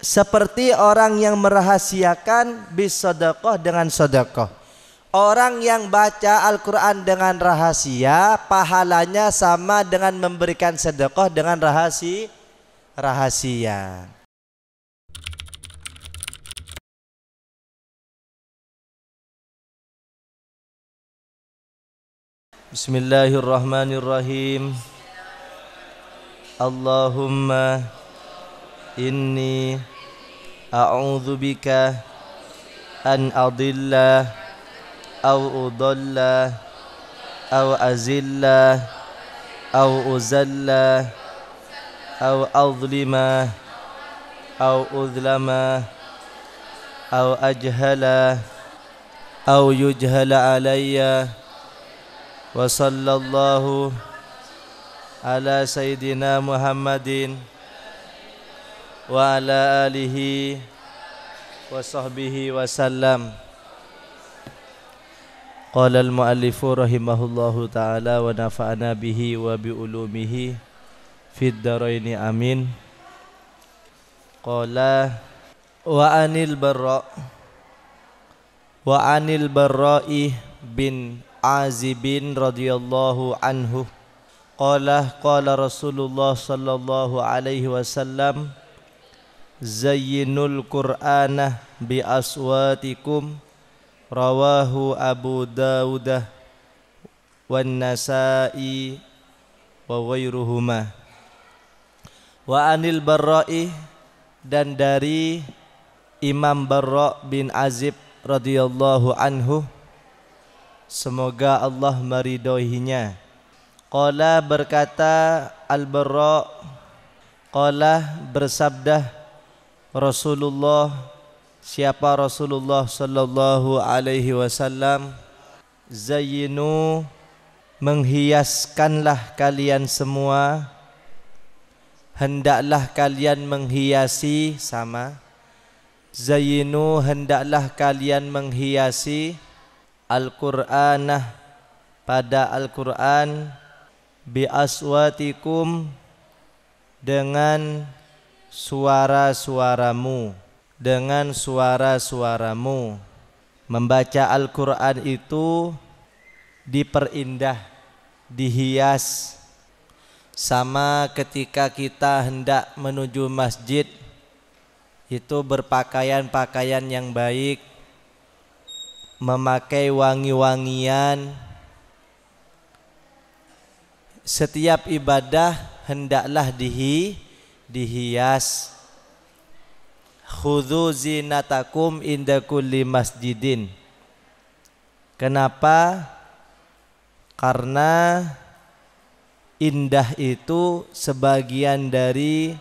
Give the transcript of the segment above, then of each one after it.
seperti orang yang merahasiakan bisedekah dengan sedekah. Orang yang baca Al-Quran dengan rahasia, pahalanya sama dengan memberikan sedekah dengan rahasia. Bismillahirrahmanirrahim. Allahumma inni a'udzubika an adilla aw udalla aw azilla aw uzalla aw azlima aw udlama aw ajhala aw yujhala alayya. Wa sallallahu ala sayyidina Muhammadin wa ala alihi wa sahbihi wa sallam. Qala al-muallifu rahimahullahu ta'ala wa nafa'ana bihi wa bi ulumihi fid dharaini amin. Qala wa anil barra'i bin Azibin radhiyallahu anhu qala Rasulullah sallallahu alaihi wasallam zayyinul Qur'ana bi aswatikum rawahu Abu Dawud wan Nasa'i wa ghairuhuma. Wa anil Barra'i, dan dari Imam Barra' bin Azib radhiyallahu anhu, semoga Allah meridhoinya. Qala, berkata Al-Barra', qala, bersabda Rasulullah, siapa Rasulullah sallallahu alaihi wasallam, zayyinu, menghiaskanlah kalian semua, hendaklah kalian menghiasi, sama, zayyinu, hendaklah kalian menghiasi Al-Qur'anah, pada Al-Qur'an, bi aswatikum, dengan suara-suaramu, dengan suara-suaramu. Membaca Al-Qur'an itu diperindah, dihias, sama ketika kita hendak menuju masjid, itu berpakaian-pakaian yang baik, memakai wangi-wangian. Setiap ibadah hendaklah dihias. Khudzu zinatakum inda kulli masjidin. Kenapa? Karena indah itu sebagian dari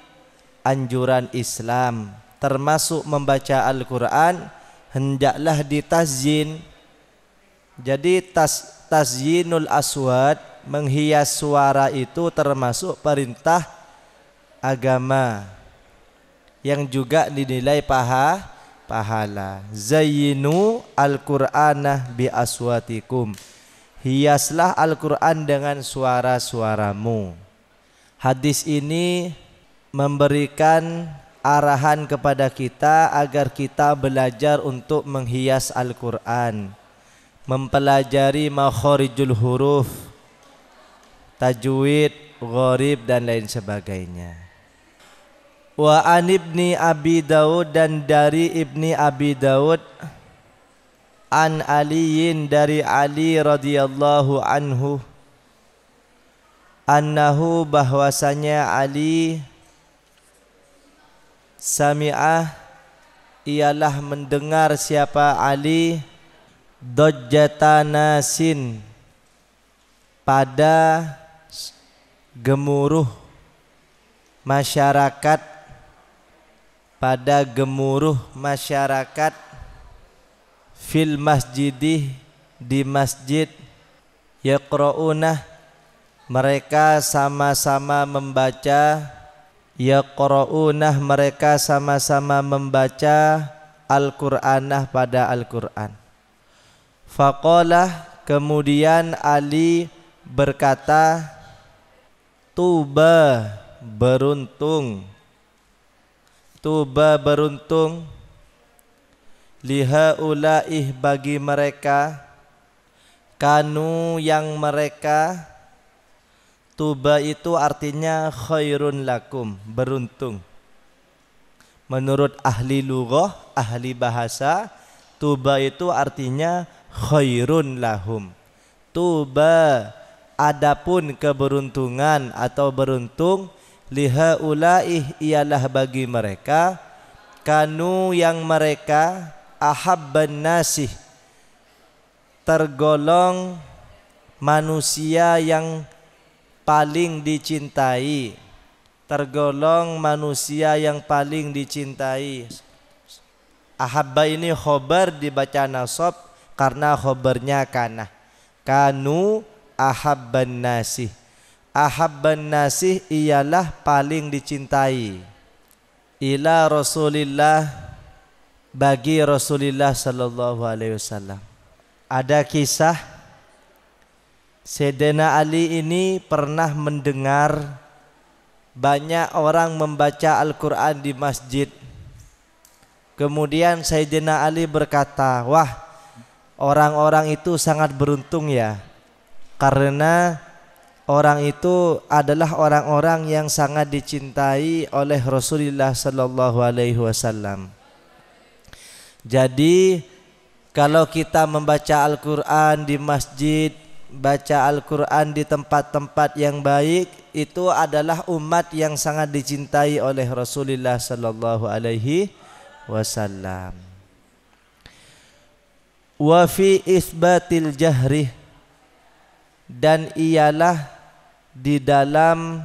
anjuran Islam, termasuk membaca Al-Quran hendaklah ditazyin. Jadi tazyinul aswad, menghias suara, itu termasuk perintah agama yang juga dinilai pahala. Zayyinu al-Qur'ana bi aswatikum, hiaslah Al-Quran dengan suara-suaramu. Hadis ini memberikan arahan kepada kita agar kita belajar untuk menghias Al-Quran, mempelajari makharijul huruf, tajwid, gharib, dan lain sebagainya. Wa an ibni Abi Daud, dan dari Ibni Abi Daud, an Aliyin, dari Ali radhiyallahu anhu, annahu, bahwasanya Ali, sami'ah, ialah mendengar, siapa Ali, dojjatanasin, pada gemuruh masyarakat, pada gemuruh masyarakat, fil masjidi, di masjid, yaqra'una, mereka sama-sama membaca, yaqra'una, mereka sama-sama membaca Al-Qur'anah, pada Al-Qur'an. Faqala, kemudian Ali berkata, tuba, beruntung, tuba beruntung, lihaulaih bagi mereka, kanu yang mereka, tuba itu artinya khairun lakum, beruntung. Menurut ahli lughah, ahli bahasa, tuba itu artinya khairun lahum. Tuba adapun keberuntungan atau beruntung, lihaulaih ialah bagi mereka, kanu yang mereka, ahabban nasih, tergolong manusia yang paling dicintai, tergolong manusia yang paling dicintai. Ahabba ini khobar dibaca nasab karena khobarnya kana. Kanu ahabban nasih. Ahabban nasih ialah paling dicintai. Ila Rasulillah, bagi Rasulullah sallallahu alaihi wasallam. Ada kisah Sayyidina Ali ini pernah mendengar banyak orang membaca Al-Quran di masjid. Kemudian Sayyidina Ali berkata, wah, orang-orang itu sangat beruntung ya, karena orang itu adalah orang-orang yang sangat dicintai oleh Rasulullah sallallahu alaihi wasallam. Jadi kalau kita membaca Al-Quran di masjid, baca Al-Quran di tempat-tempat yang baik, itu adalah umat yang sangat dicintai oleh Rasulullah sallallahu alaihi wasallam. Wa fi isbatil jahri, dan ialah di dalam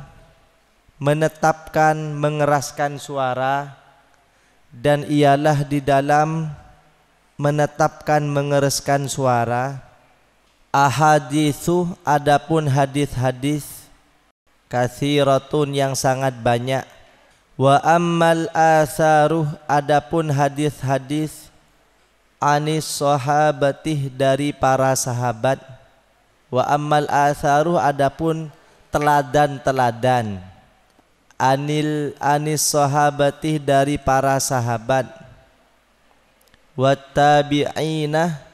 menetapkan mengeraskan suara, dan ialah di dalam menetapkan mengeraskan suara. Ahaditsu, adapun hadis-hadis, kathiratun yang sangat banyak. Wa ammal atharuh, adapun hadis-hadis, anis sahabatih, dari para sahabat. Wa ammal atharuh, adapun teladan-teladan, anis sahabatih, dari para sahabat. Wa tabi'inah,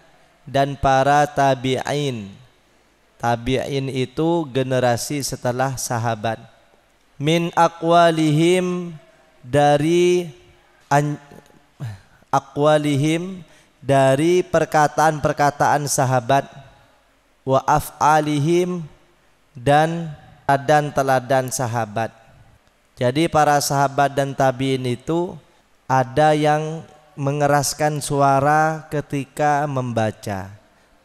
dan para tabi'in. Tabi'in itu generasi setelah sahabat. Min aqwalihim, dari aqwalihim, dari perkataan-perkataan sahabat. Wa af'alihim, dan teladan sahabat. Jadi para sahabat dan tabi'in itu ada yang mengeraskan suara ketika membaca,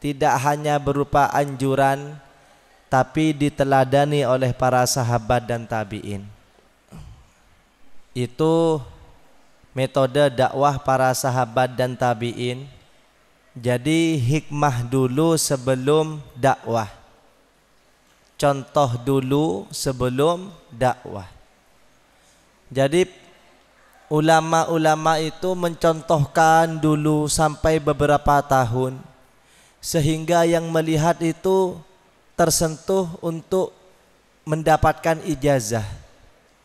tidak hanya berupa anjuran, tapi diteladani oleh para sahabat dan tabi'in. Itu metode dakwah para sahabat dan tabi'in. Jadi hikmah dulu sebelum dakwah, contoh dulu sebelum dakwah. Jadi ulama-ulama itu mencontohkan dulu sampai beberapa tahun, sehingga yang melihat itu tersentuh untuk mendapatkan ijazah.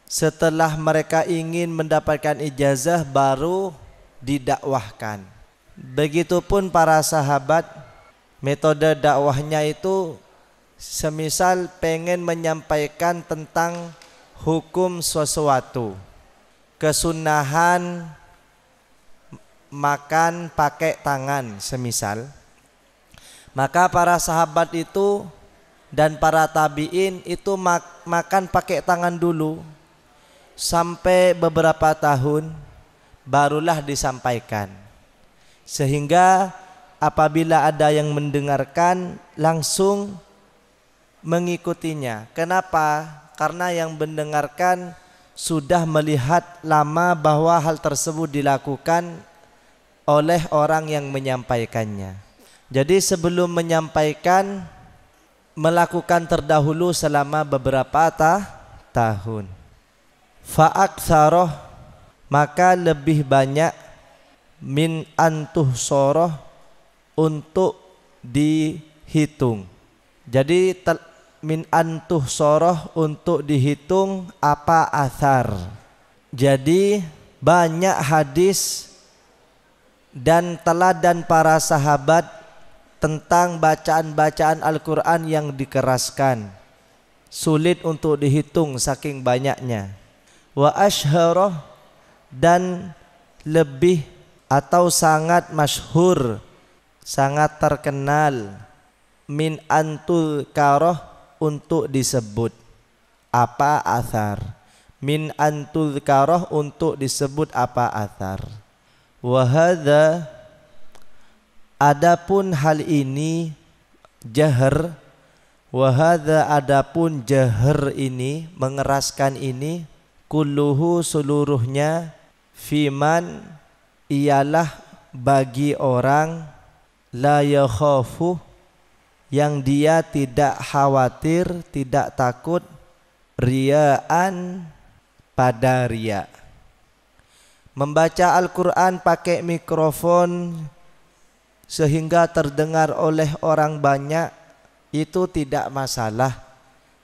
Setelah mereka ingin mendapatkan ijazah, baru didakwahkan. Begitupun para sahabat, metode dakwahnya itu semisal pengen menyampaikan tentang hukum sesuatu, kesunahan makan pakai tangan semisal, maka para sahabat itu dan para tabi'in itu makan pakai tangan dulu sampai beberapa tahun, barulah disampaikan, sehingga apabila ada yang mendengarkan langsung mengikutinya. Kenapa? Karena yang mendengarkan sudah melihat lama bahwa hal tersebut dilakukan oleh orang yang menyampaikannya. Jadi sebelum menyampaikan, melakukan terdahulu selama beberapa tahun. Fa'aktsaroh, maka lebih banyak, min antuh soroh, untuk dihitung. Jadi min antuh soroh, untuk dihitung apa athar. Jadi banyak hadis dan teladan para sahabat tentang bacaan-bacaan Al-Quran yang dikeraskan, sulit untuk dihitung saking banyaknya. Wa ashharah, dan lebih atau sangat masyhur, sangat terkenal, min antul karoh, untuk disebut. Apa athar? Min antul karoh, untuk disebut apa athar. Wahada, adapun hal ini jahar, wahada adapun jahar ini, mengeraskan ini, kulluhu seluruhnya, fiman ialah bagi orang, la yakhafu, yang dia tidak khawatir, tidak takut, riyaan, pada riya. Membaca Al-Quran pakai mikrofon sehingga terdengar oleh orang banyak, itu tidak masalah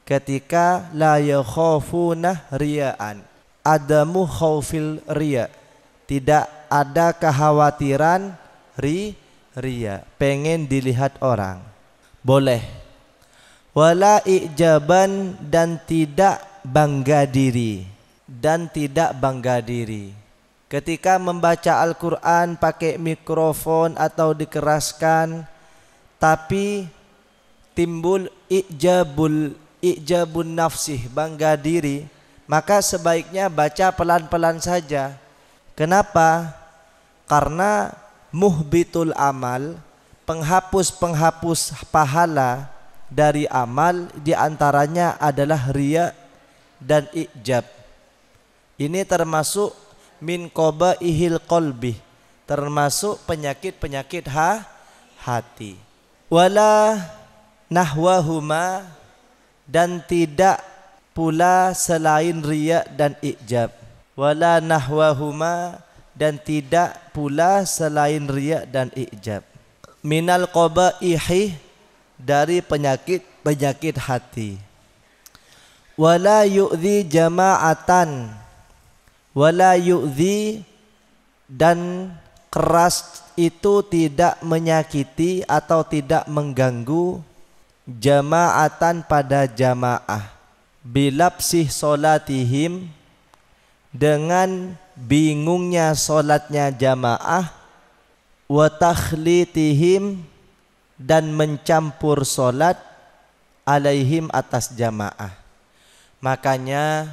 ketika la yakhafuna riyaan, adamu khaufil riya, tidak ada kekhawatiran riya, pengen dilihat orang, boleh. Wala ijaban, dan tidak bangga diri, ketika membaca Al-Quran pakai mikrofon atau dikeraskan, tapi timbul ijabun nafsih, bangga diri, maka sebaiknya baca pelan-pelan saja. Kenapa? Karena muhbitul amal, penghapus pahala dari amal, diantaranya adalah riya dan ijab. Ini termasuk min qabaihil qalbi, termasuk penyakit-penyakit hati. Wala nahwahuma, dan tidak pula selain riya dan ijab. Wala nahwahuma, dan tidak pula selain riya dan ijab. Minal qabaihi, dari penyakit hati. Wala yu'dhi jama'atan, wala yu'dhi, dan keras itu tidak menyakiti atau tidak mengganggu, jama'atan, pada jamaah, bilapsih solatihim, dengan bingungnya solatnya jamaah, wa takhlitihim, dan mencampur solat, alaihim, atas jamaah. Makanya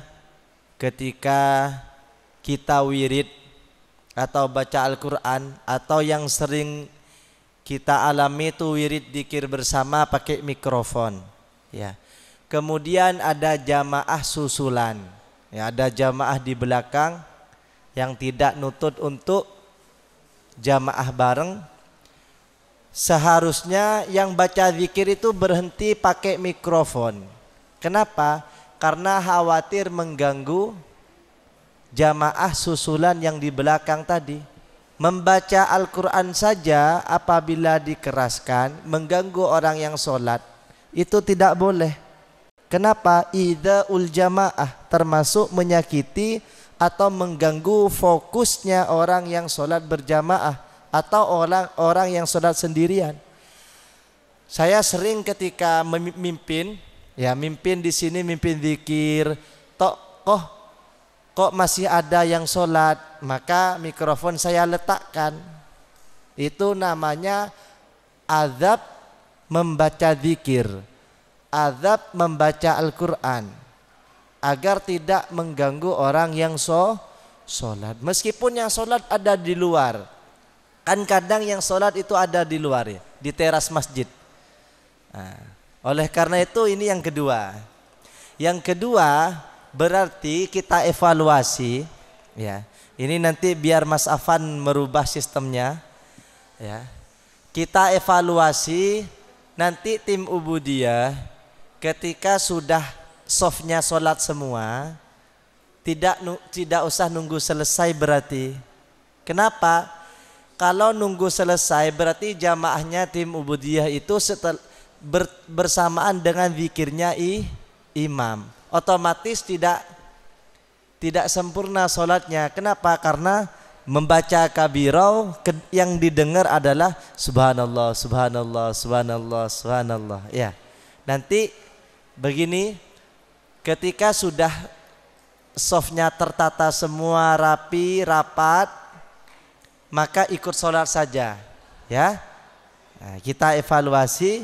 ketika kita wirid atau baca Al-Quran, atau yang sering kita alami itu wirid dzikir bersama pakai mikrofon, ya. Kemudian ada jamaah susulan, ya, ada jamaah di belakang yang tidak nutut untuk jamaah bareng. Seharusnya yang baca zikir itu berhenti pakai mikrofon. Kenapa? Karena khawatir mengganggu jamaah susulan yang di belakang tadi. Membaca Al-Quran saja apabila dikeraskan mengganggu orang yang sholat, itu tidak boleh. Kenapa? Idzaul jamaah, termasuk menyakiti atau mengganggu fokusnya orang yang sholat berjamaah atau orang yang sholat sendirian. Saya sering ketika memimpin, ya, mimpin di sini, mimpin zikir, kok masih ada yang sholat, maka mikrofon saya letakkan. Itu namanya azab membaca zikir, azab membaca Al-Quran, agar tidak mengganggu orang yang sholat. Meskipun yang sholat ada di luar, kan kadang yang sholat itu ada di luar, ya, di teras masjid. Nah, oleh karena itu ini yang kedua. Yang kedua berarti kita evaluasi, ya. Ini nanti biar Mas Afan merubah sistemnya, ya. Kita evaluasi nanti tim Ubudiyah ketika sudah softnya sholat semua, tidak usah nunggu selesai berarti. Kenapa? Kalau nunggu selesai berarti jamaahnya tim Ubudiyah itu bersamaan dengan zikirnya imam, otomatis tidak sempurna solatnya. Kenapa? Karena membaca kabirau yang didengar adalah subhanallah, subhanallah, subhanallah, subhanallah. Ya, nanti begini, ketika sudah softnya tertata semua rapi, rapat, maka ikut sholat saja. Ya, nah, kita evaluasi.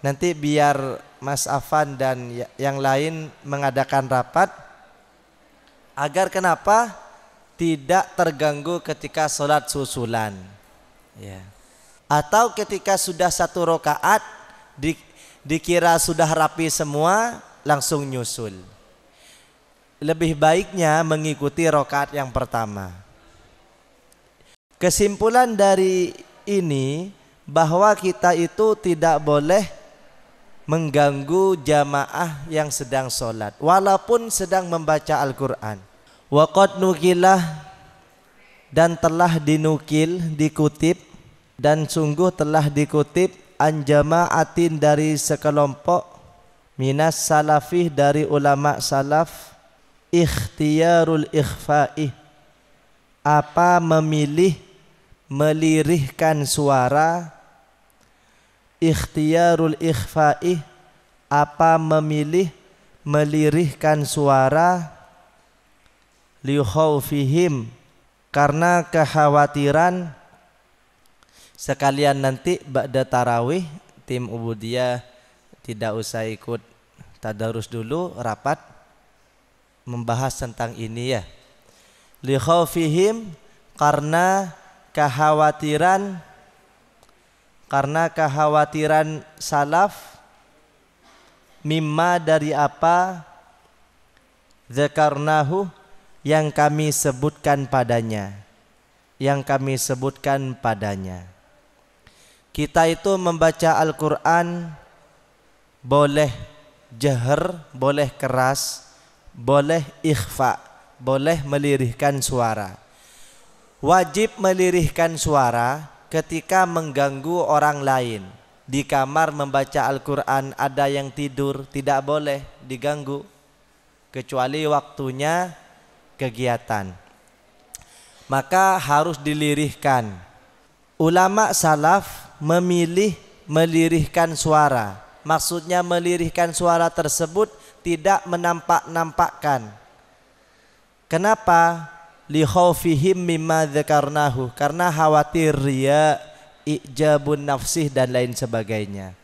Nanti biar Mas Afan dan yang lain mengadakan rapat. Agar kenapa? Tidak terganggu ketika sholat susulan. Ya. Atau ketika sudah satu rakaat dikira sudah rapi semua, langsung nyusul. Lebih baiknya mengikuti rakaat yang pertama. Kesimpulan dari ini bahwa kita itu tidak boleh mengganggu jamaah yang sedang sholat walaupun sedang membaca Al-Quran. Waqad nukilah, dan telah dinukil, dikutip, dan sungguh telah dikutip an jama'atin dari sekelompok minas salafih dari ulama salaf, ikhtiyarul ikhfa'i, apa memilih melirihkan suara, ikhtiyarul ikhfa'i, apa memilih melirihkan suara, likhawfihim, karena kekhawatiran. Sekalian nanti ba'da tarawih tim Ubudiyah tidak usah ikut tadarus dulu, rapat membahas tentang ini ya. Likhawfihim, karena kekhawatiran salaf, mimma, dari apa, dzakarnahu, yang kami sebutkan padanya. Kita itu membaca Al-Quran boleh jahar, boleh keras, boleh ikhfa, boleh melirihkan suara. Wajib melirihkan suara ketika mengganggu orang lain. Di kamar membaca Al-Quran ada yang tidur, tidak boleh diganggu kecuali waktunya kegiatan, maka harus dilirihkan. Ulama salaf memilih melirihkan suara, maksudnya melirihkan suara tersebut tidak menampak-nampakkan. Kenapa? Li khaufihim mimma dzakarnahu, karena khawatir riya, ijabun nafsih dan lain sebagainya.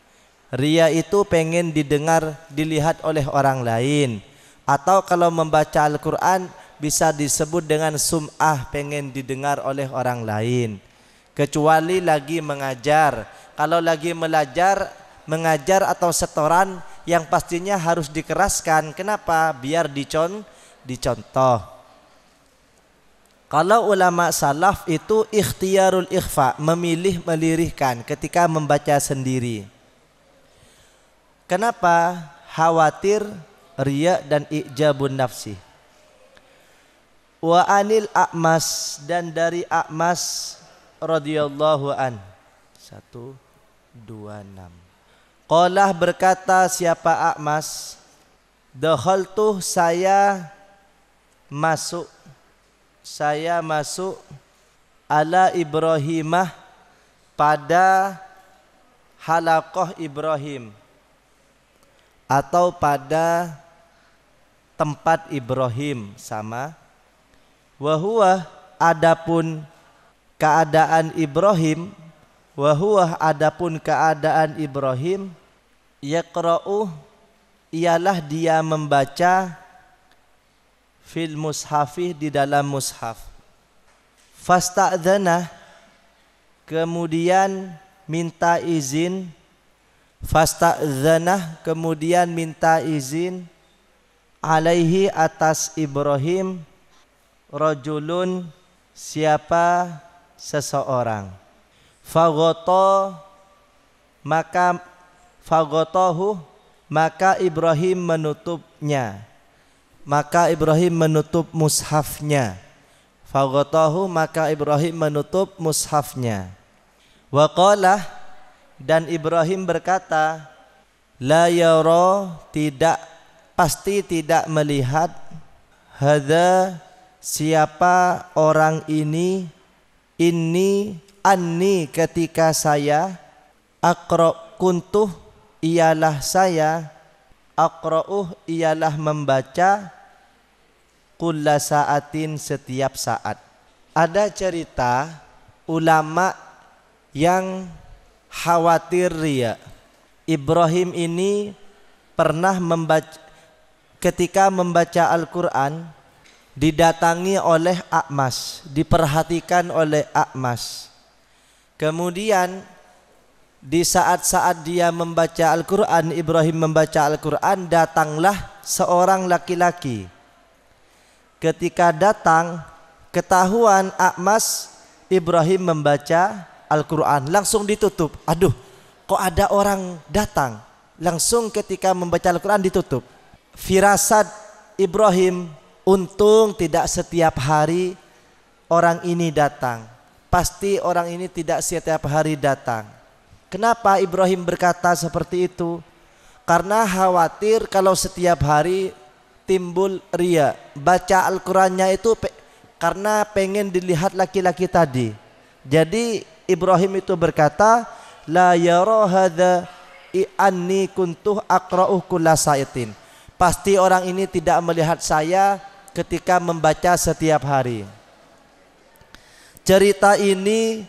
Riya itu pengen didengar, dilihat oleh orang lain, atau kalau membaca Al-Quran bisa disebut dengan sum'ah, pengen didengar oleh orang lain. Kecuali lagi mengajar. Kalau lagi mengajar atau setoran, yang pastinya harus dikeraskan. Kenapa? Biar dicontoh. Kalau ulama salaf itu ikhtiyarul ikhfa, memilih melirihkan ketika membaca sendiri. Kenapa? Khawatir riya dan ijabun nafsi. Wa anil A'mas, dan dari A'mas radhiyallahu an. 126. Qalah, berkata siapa A'mas, dakhaltu, saya masuk ala Ibrahimah, pada halaqah Ibrahim atau pada tempat Ibrahim, sama. Wahuwa, adapun keadaan Ibrahim, yaqra'u, ialah dia membaca, fil mushafi, di dalam mushaf. Fasta'dzana, kemudian minta izin, alaihi, atas Ibrahim, rajulun, siapa seseorang. Fagotohu, maka Ibrahim menutupnya, maka Ibrahim menutup mushafnya. Fagotohu, maka Ibrahim menutup mushafnya. Waqalah, dan Ibrahim berkata, la yara, pasti tidak melihat, hadza siapa orang ini, inni anni ketika saya, kuntuh ialah saya, aqra'uh ialah membaca, kulla sa'atin setiap saat. Ada cerita ulama yang khawatir riya. Ibrahim ini pernah ketika membaca Al-Quran didatangi oleh A'mas, diperhatikan oleh A'mas. Kemudian di saat-saat dia membaca Al-Quran, Ibrahim membaca Al-Quran, datanglah seorang laki-laki. Ketika datang, ketahuan A'mas Ibrahim membaca Al-Quran, langsung ditutup. Aduh, kok ada orang datang? Langsung ketika membaca Al-Quran ditutup. Firasat Ibrahim, untung tidak setiap hari orang ini datang. Pasti orang ini tidak setiap hari datang. Kenapa Ibrahim berkata seperti itu? Karena khawatir kalau setiap hari timbul riya. Baca Al-Qurannya itu karena pengen dilihat laki-laki tadi. Jadi Ibrahim itu berkata, la yara hadza anni kuntuh aqra'uh kulla sa'itin. Pasti orang ini tidak melihat saya ketika membaca setiap hari. Cerita ini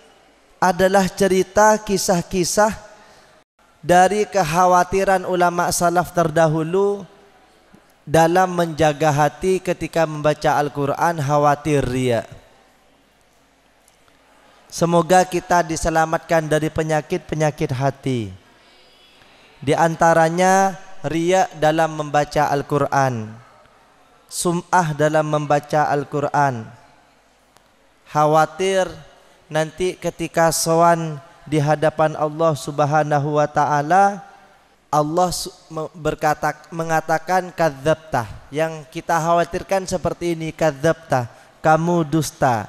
adalah cerita kisah-kisah dari kekhawatiran ulama salaf terdahulu dalam menjaga hati ketika membaca Al-Quran, khawatir riya. Semoga kita diselamatkan dari penyakit-penyakit hati. Di antaranya riya dalam membaca Al-Quran, sum'ah dalam membaca Al-Quran. Khawatir nanti ketika sowan di hadapan Allah Subhanahu wa taala, Allah mengatakan kadzabta. Yang kita khawatirkan seperti ini, kadzabta, kamu dusta.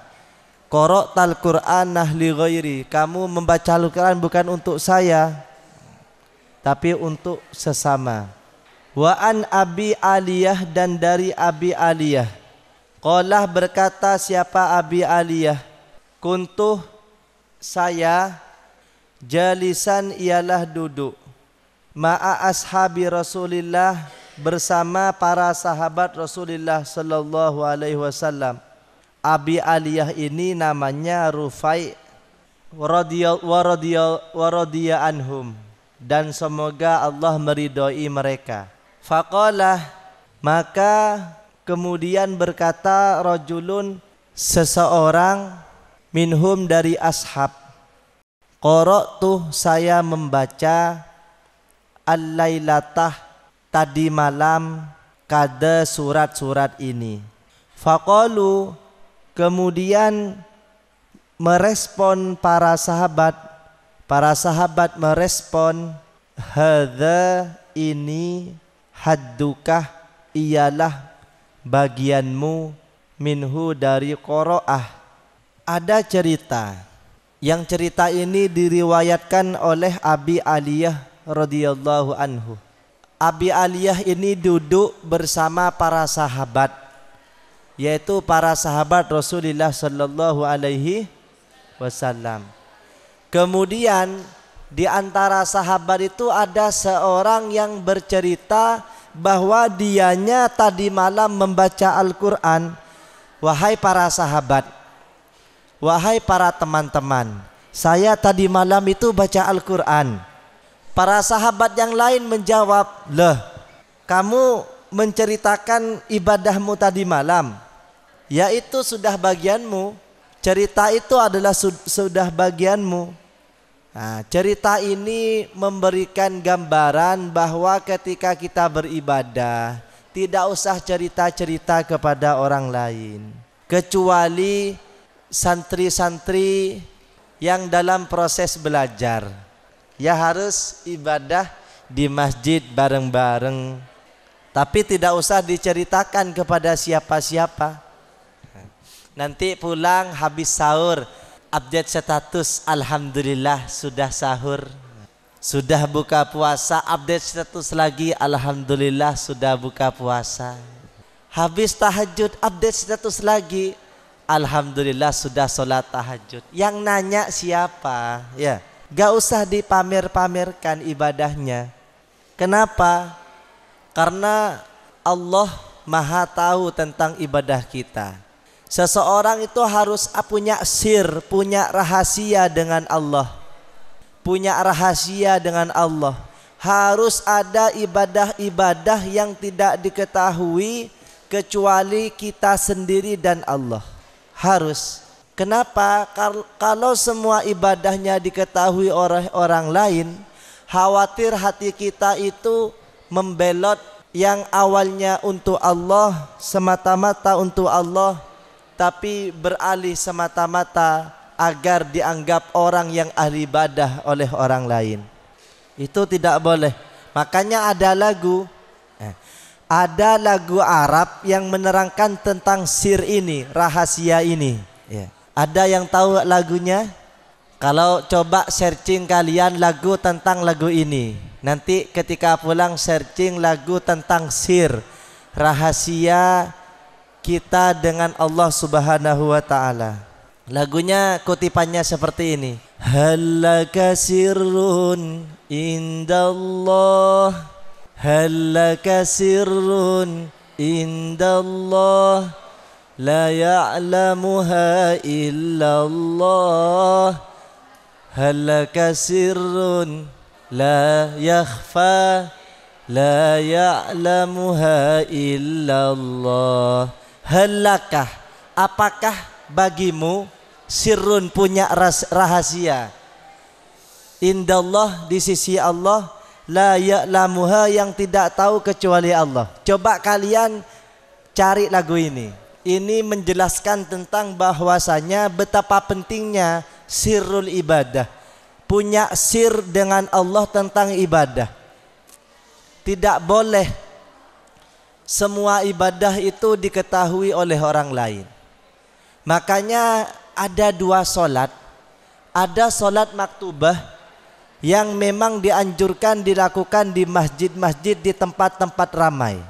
Qara'tal Qur'anah li ghairi, kamu membaca Al-Quran bukan untuk saya tapi untuk sesama. Wa an Abi Aliyah, dan dari Abi Aliyah, qala berkata siapa Abi Aliyah, kuntuh saya, jalisan ialah duduk, ma'a ashabi Rasulillah bersama para sahabat Rasulullah sallallahu alaihi wasallam. Abi Aliyah ini namanya Rufai wa anhum, dan semoga Allah meridhoi mereka. Faqala, maka kemudian berkata rajulun, seseorang, minhum dari ashab, qara'tu saya membaca, al-lailatah tadi malam, kada surat-surat ini. Faqalu, kemudian merespon para sahabat merespon, hadza ini, haddukah ialah bagianmu, minhu dari qiraah. Ada cerita, yang cerita ini diriwayatkan oleh Abi Aliyah radhiyallahu anhu. Abi Aliyah ini duduk bersama para sahabat, yaitu para sahabat Rasulullah sallallahu alaihi wasallam. Kemudian di antara sahabat itu ada seorang yang bercerita bahwa dianya tadi malam membaca Al-Quran. Wahai para sahabat, wahai para teman-teman, saya tadi malam itu baca Al-Quran. Para sahabat yang lain menjawab, "Loh, kamu menceritakan ibadahmu tadi malam, yaitu sudah bagianmu. Cerita itu adalah sudah bagianmu." Nah, cerita ini memberikan gambaran bahwa ketika kita beribadah, tidak usah cerita-cerita kepada orang lain, kecuali santri-santri yang dalam proses belajar. Ya harus ibadah di masjid bareng-bareng, tapi tidak usah diceritakan kepada siapa-siapa. Nanti pulang habis sahur, update status, alhamdulillah sudah sahur. Sudah buka puasa, update status lagi, alhamdulillah sudah buka puasa. Habis tahajud update status lagi. Alhamdulillah sudah sholat tahajud. Yang nanya siapa? Ya, gak usah dipamer-pamerkan ibadahnya. Kenapa? Karena Allah Maha tahu tentang ibadah kita. Seseorang itu harus punya sir, punya rahasia dengan Allah. Punya rahasia dengan Allah. Harus ada ibadah-ibadah yang tidak diketahui kecuali kita sendiri dan Allah. Harus. Kenapa? Kalau semua ibadahnya diketahui oleh orang lain, khawatir hati kita itu membelot yang awalnya untuk Allah, semata-mata untuk Allah, tapi beralih semata-mata agar dianggap orang yang ahli ibadah oleh orang lain. Itu tidak boleh. Makanya ada lagu Arab yang menerangkan tentang sir ini, rahasia ini. Ada yang tahu lagunya? Kalau coba searching kalian lagu tentang lagu ini, nanti ketika pulang searching lagu tentang sir, rahasia kita dengan Allah Subhanahu wa ta'ala. Lagunya kutipannya seperti ini. Hallaka sirrun indallah, hallaka sirrun indallah, la ya'lamuha illallah, hallaka sirrun la yakhfa, la ya'lamuha illallah. Hallaka, apakah bagimu sirrun punya rahasia indallah di sisi Allah, la ya'lamuha yang tidak tahu kecuali Allah. Coba kalian cari lagu ini. Ini menjelaskan tentang bahwasanya betapa pentingnya sirrul ibadah. Punya sir dengan Allah tentang ibadah. Tidak boleh semua ibadah itu diketahui oleh orang lain. Makanya ada dua solat. Ada solat maktubah yang memang dianjurkan dilakukan di masjid-masjid di tempat-tempat ramai.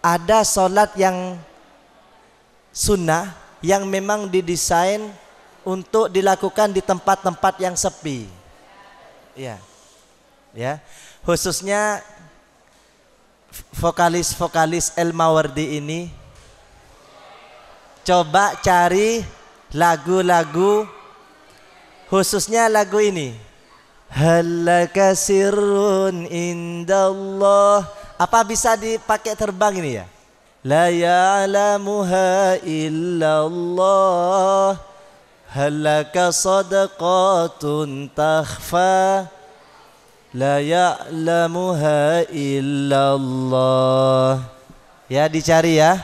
Ada solat yang sunnah yang memang didesain untuk dilakukan di tempat-tempat yang sepi. Ya. Khususnya vokalis-vokalis El Mawardi ini, coba cari lagu-lagu, khususnya lagu ini. Hallaka sirrun indallah. Apa bisa dipakai terbang ini ya? La ya'lamuha illallah, hallaka sadaqatun takhfa, la ya'lamuha illallah. Ya, dicari ya.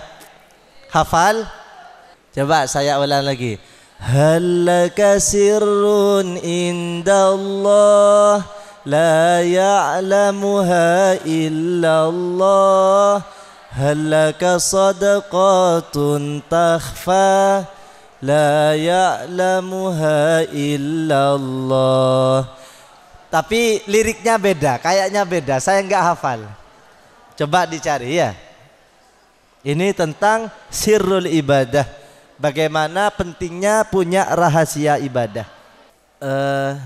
Hafal? Coba saya ulang lagi. Hallaka sirrun indallah, la ya'lamuha illallah, hallaka sadaqatun takhfa, la ya'lamuha illallah. Tapi liriknya beda, kayaknya beda, saya nggak hafal. Coba dicari ya. Ini tentang sirrul ibadah. Bagaimana pentingnya punya rahasia ibadah.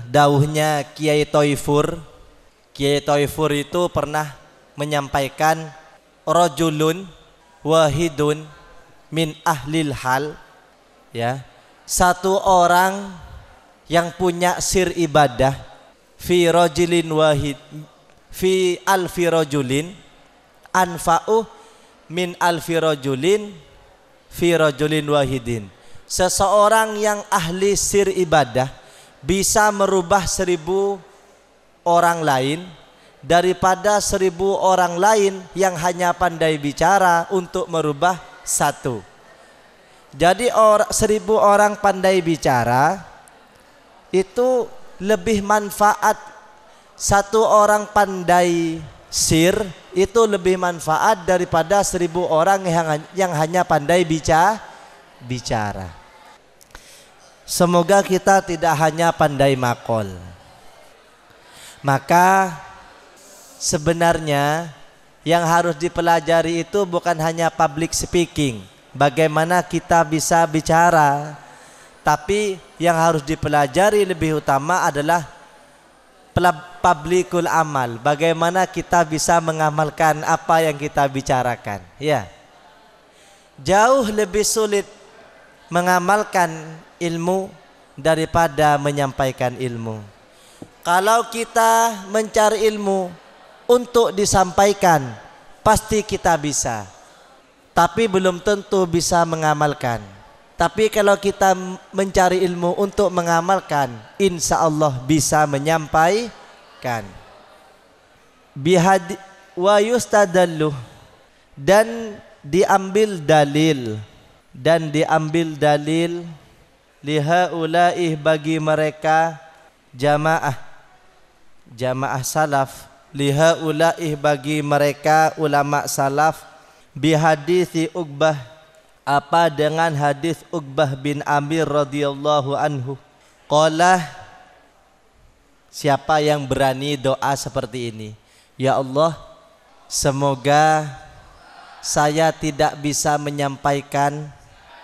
Dauhnya Kiai Toifur. Kiai Toifur itu pernah menyampaikan, rajulun wahidun min ahlil hal, ya, satu orang yang punya sir ibadah, fi rajulin wahid, fi alfi rajulin anfa'u min alfi rajulin fi rajulin wahidin. Seseorang yang ahli sir ibadah bisa merubah 1000 orang lain daripada 1000 orang lain yang hanya pandai bicara untuk merubah satu. Jadi 1000 orang pandai bicara itu lebih manfaat. Satu orang pandai sir itu lebih manfaat daripada 1000 orang yang hanya pandai bicara. Semoga kita tidak hanya pandai makol. Maka sebenarnya Yang harus dipelajari itu bukan hanya public speaking, bagaimana kita bisa bicara, tapi yang harus dipelajari lebih utama adalah publikul amal, bagaimana kita bisa mengamalkan apa yang kita bicarakan. Ya, jauh lebih sulit mengamalkan ilmu daripada menyampaikan ilmu. Kalau kita mencari ilmu untuk disampaikan, pasti kita bisa, tapi belum tentu bisa mengamalkan. Tapi kalau kita mencari ilmu untuk mengamalkan, insya Allah bisa menyampaikan. Bihadi wa yustadallu, dan diambil dalil lihaulaih, bagi mereka jamaah salaf, lihaulaih, bagi mereka ulama salaf, bihadisi Uqbah, apa dengan hadis Uqbah bin Amir radhiyallahu anhu. Qala, siapa yang berani doa seperti ini? Ya Allah, semoga saya tidak bisa menyampaikan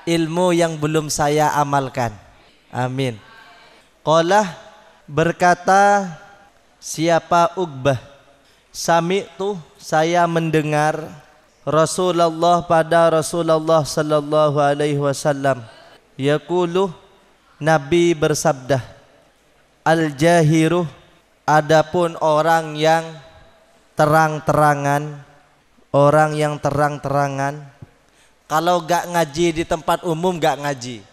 ilmu yang belum saya amalkan. Amin. Qala, berkata siapa Uqbah, sami'tu, saya mendengar Rasulullah pada Rasulullah sallallahu alaihi wasallam yaqulu, Nabi bersabda, al-jahiru, adapun orang yang terang-terangan, kalau gak ngaji di tempat umum gak ngaji,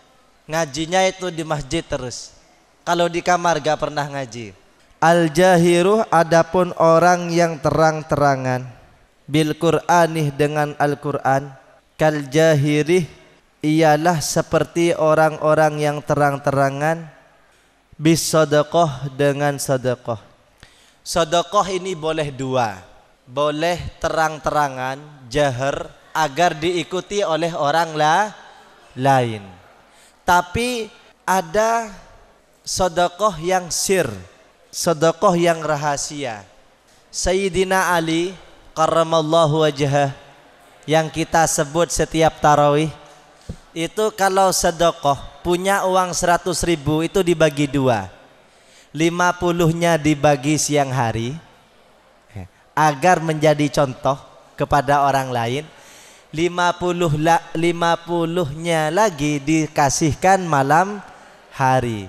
ngajinya itu di masjid terus, kalau di kamar gak pernah ngaji. Al-jahiru, adapun orang yang terang-terangan, bil Qur'anih, dengan Al-Quran, kal jahirih, ialah seperti orang-orang yang terang-terangan, bis sedekah, dengan sedekah. Sedekah ini boleh dua, boleh terang-terangan, jahar, agar diikuti oleh orang lain. Tapi ada sedekah yang sir, sedekah yang rahasia. Sayyidina Ali karramallahu wajhah, yang kita sebut setiap tarawih, itu kalau sedekah punya uang 100.000 itu dibagi dua, 50-nya dibagi siang hari agar menjadi contoh kepada orang lain, 50-nya lagi dikasihkan malam hari.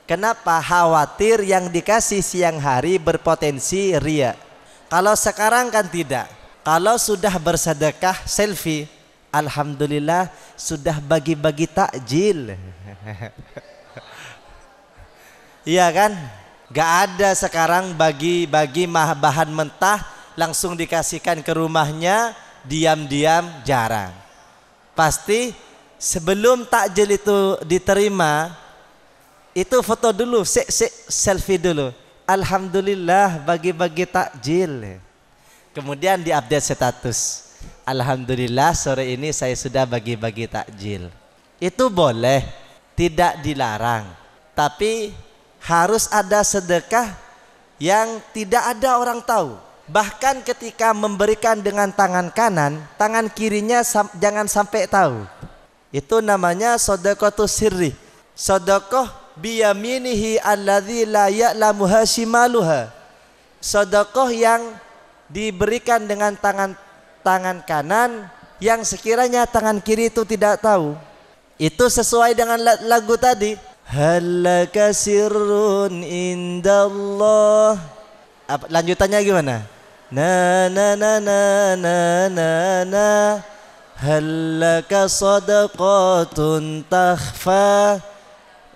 Kenapa? Khawatir yang dikasih siang hari berpotensi riya. Kalau sekarang kan tidak. Kalau sudah bersedekah selfie, alhamdulillah sudah bagi-bagi takjil. Iya kan? Gak ada sekarang bagi-bagi bahan mentah langsung dikasihkan ke rumahnya, diam-diam, jarang. Pasti sebelum takjil itu diterima, itu foto dulu, selfie dulu. Alhamdulillah bagi-bagi takjil. Kemudian diupdate status, alhamdulillah sore ini saya sudah bagi-bagi takjil. Itu boleh, tidak dilarang. Tapi harus ada sedekah yang tidak ada orang tahu. Bahkan ketika memberikan dengan tangan kanan, tangan kirinya jangan sampai tahu. Itu namanya sedekahtus sirri. Sedekah biyaminihi alladzi la ya'lamuha shimaluha. Sedekah yang diberikan dengan tangan kanan yang sekiranya tangan kiri itu tidak tahu. Itu sesuai dengan lagu tadi. Halaka sirrun indallah. Lanjutannya gimana? Na na na na na na na halaka sadaqatun takhfa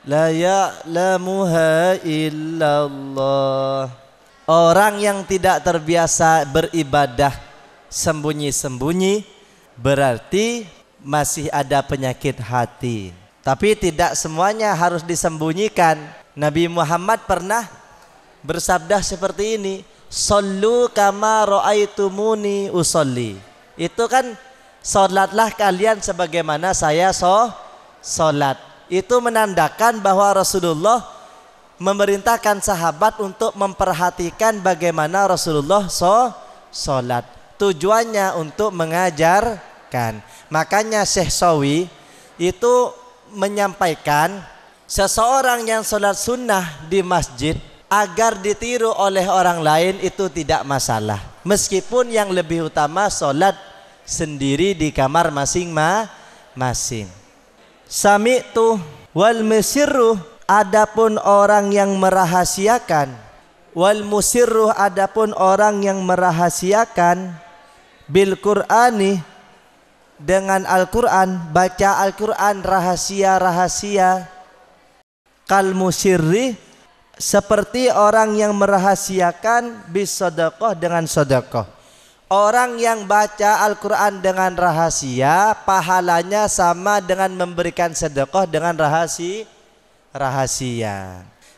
la ya'lamuha illallah. Orang yang tidak terbiasa beribadah sembunyi-sembunyi berarti masih ada penyakit hati. Tapi tidak semuanya harus disembunyikan. Nabi Muhammad pernah bersabda seperti ini, sallu kama ra'aitumuni usolli. Itu kan salatlah kalian sebagaimana saya salat. Itu menandakan bahwa Rasulullah memerintahkan sahabat untuk memperhatikan bagaimana Rasulullah salat. tujuannya untuk mengajarkan. Makanya Syekh Shawi itu menyampaikan seseorang yang sholat sunnah di masjid agar ditiru oleh orang lain itu tidak masalah, meskipun yang lebih utama sholat sendiri di kamar masing-masing. Sami'tu wal musirru, adapun orang yang merahasiakan, wal musirru, adapun orang yang merahasiakan, bil Qur'ani, dengan Al-Quran, baca Al-Quran rahasia-rahasia, kal musirri, seperti orang yang merahasiakan, bis sedekah, dengan sedekah. Orang yang baca Al-Quran dengan rahasia, pahalanya sama dengan memberikan sedekah dengan rahasia.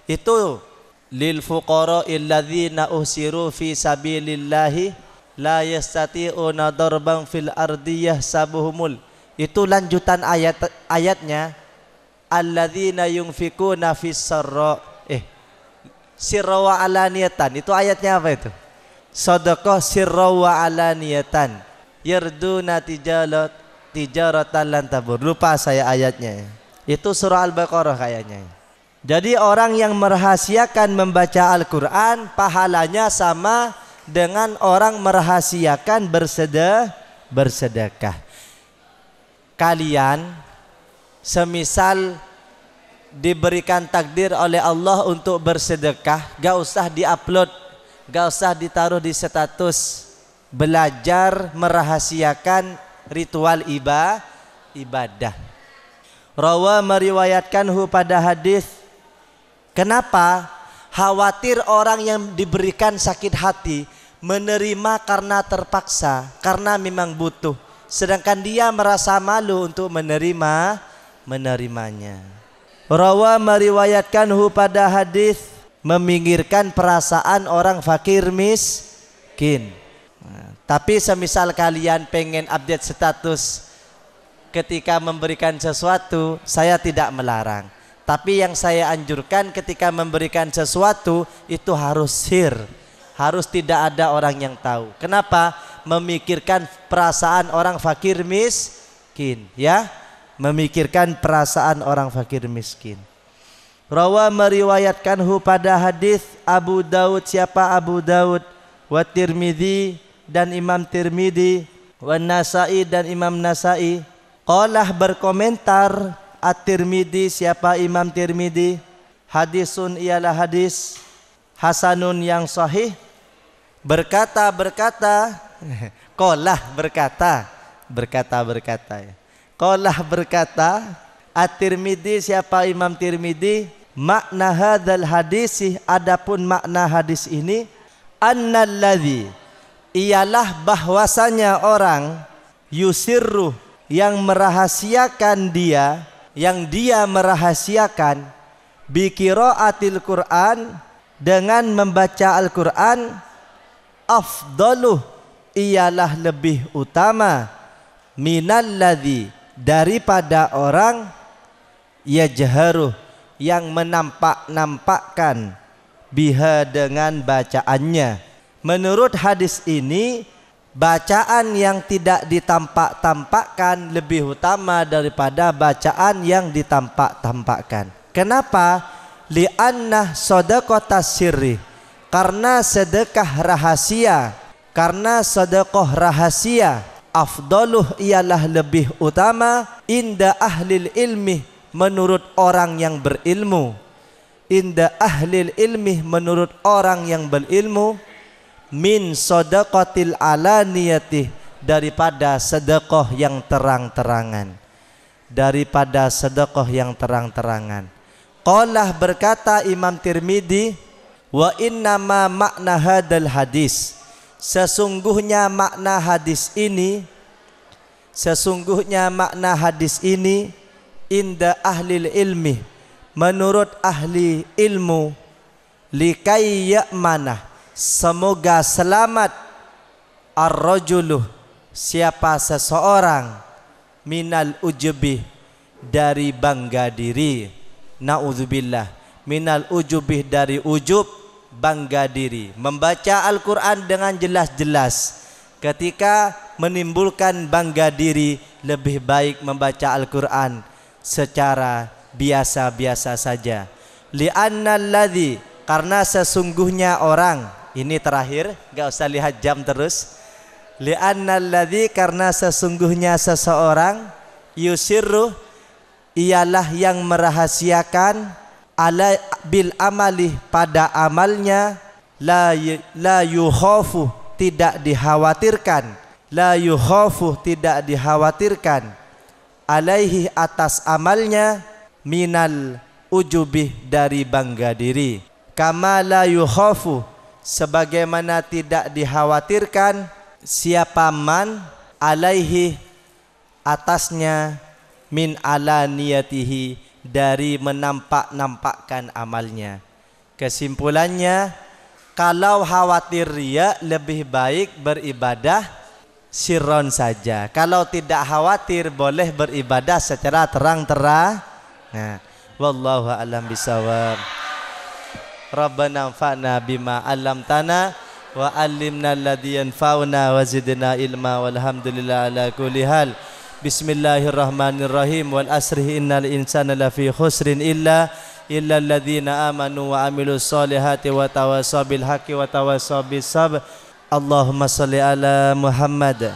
Itu lil fuqara'il ladzina uhsiru fi sabilillahi la yastati'una darban fil ardi yahsabuhumul. Itu lanjutan ayatnya. Alladzina yunfikuna fis sarra sirra wa alaniyatan. Itu ayatnya apa itu? Sedekah sirra wa alaniyatan yarduna tijaratan lan tabur. Lupa saya ayatnya. Itu surah Al-Baqarah kayaknya. Jadi orang yang merahasiakan membaca Al-Quran, pahalanya sama dengan orang merahasiakan bersedekah. Kalian semisal diberikan takdir oleh Allah untuk bersedekah, gak usah diupload, gak usah ditaruh di status, belajar merahasiakan ritual ibadah. Rawa meriwayatkanhu pada hadis. Kenapa? Khawatir orang yang diberikan sakit hati menerima karena terpaksa, karena memang butuh, sedangkan dia merasa malu untuk menerimanya. Rawa meriwayatkanhu pada hadis, meminggirkan perasaan orang fakir miskin. Tapi semisal kalian pengen update status ketika memberikan sesuatu, saya tidak melarang. Tapi yang saya anjurkan ketika memberikan sesuatu itu harus sir, harus tidak ada orang yang tahu. Kenapa? Memikirkan perasaan orang fakir miskin, ya. Memikirkan perasaan orang fakir miskin. Rawa meriwayatkanhu pada hadis Abu Daud, siapa Abu Daud, wa Tirmidzi dan Imam Tirmidzi, wa Nasa'i dan Imam Nasa'i. Qalah berkomentar At-Tirmidzi, siapa Imam Tirmidzi, hadisun ialah hadis hasanun yang sahih. Berkata qalah berkata ya. Qalah berkata At-Tirmidzi, siapa Imam Tirmidzi, makna hadzal hadis, adapun makna hadis ini, annalladzi, ialah bahwasanya orang, yusirru, yang merahasiakan dia, yang dia merahasiakan, bi qiraatil Quran, dengan membaca Al-Quran, afdaluh, ialah lebih utama, minalladzi, daripada orang, yajharuh, yang menampak-nampakkan, biha, dengan bacaannya. Menurut hadis ini, bacaan yang tidak ditampak-tampakkan lebih utama daripada bacaan yang ditampak-tampakkan. Kenapa? Li'anna shadaqatas sirri, karena sedekah rahasia, karena sedekah rahasia, afdaluh, ialah lebih utama, inda ahlil ilmi, menurut orang yang berilmu, inda ahlil ilmi, menurut orang yang berilmu, min sadaqatil alaniyati, daripada sedekah yang terang-terangan, daripada sedekah yang terang-terangan. Qalah berkata Imam Tirmidzi, wa innama makna hadal hadis, sesungguhnya makna hadis ini, sesungguhnya makna hadis ini, inda ahlil ilmi, menurut ahli ilmu, likai ya'manah, semoga selamat, ar-rajuluh, siapa seseorang, minal ujubi, dari bangga diri, na'udzubillah, minal ujubi, dari ujub, bangga diri. Membaca Al-Quran dengan jelas-jelas, Ketika menimbulkan bangga diri, lebih baik membaca Al-Quran secara biasa-biasa saja. Li'annalladzi, karena sesungguhnya orang, ini terakhir, gak usah lihat jam terus. Li'annalladzi, karena sesungguhnya seseorang, yusirru, ialah yang merahasiakan, ala bil amali, pada amalnya, la yukhafu, tidak dikhawatirkan, la yukhafu, tidak dikhawatirkan, alaihi, atas amalnya, minal ujubih, dari bangga diri. Kama la yukhafu, sebagaimana tidak dikhawatirkan, siapa man, alaihi, atasnya, min ala niyatihi, dari menampak-nampakkan amalnya. Kesimpulannya, kalau khawatir riya, lebih baik beribadah sirron saja. Kalau tidak khawatir, boleh beribadah secara terang-terang. Nah, wallahu a'lam bishawab. Rabbana anfa'na bima 'allamtana wa 'allimna alladhi yanfa'una wa zidna ilma, walhamdulillah ala kulli hal. Bismillahirrahmanirrahim. Wal asri innal insana lafi khusrin illa alladzina amanu wa amilus solihati wa tawassaw bil haqqi wa tawassaw bis sabr. Allahumma shalli ala Muhammad.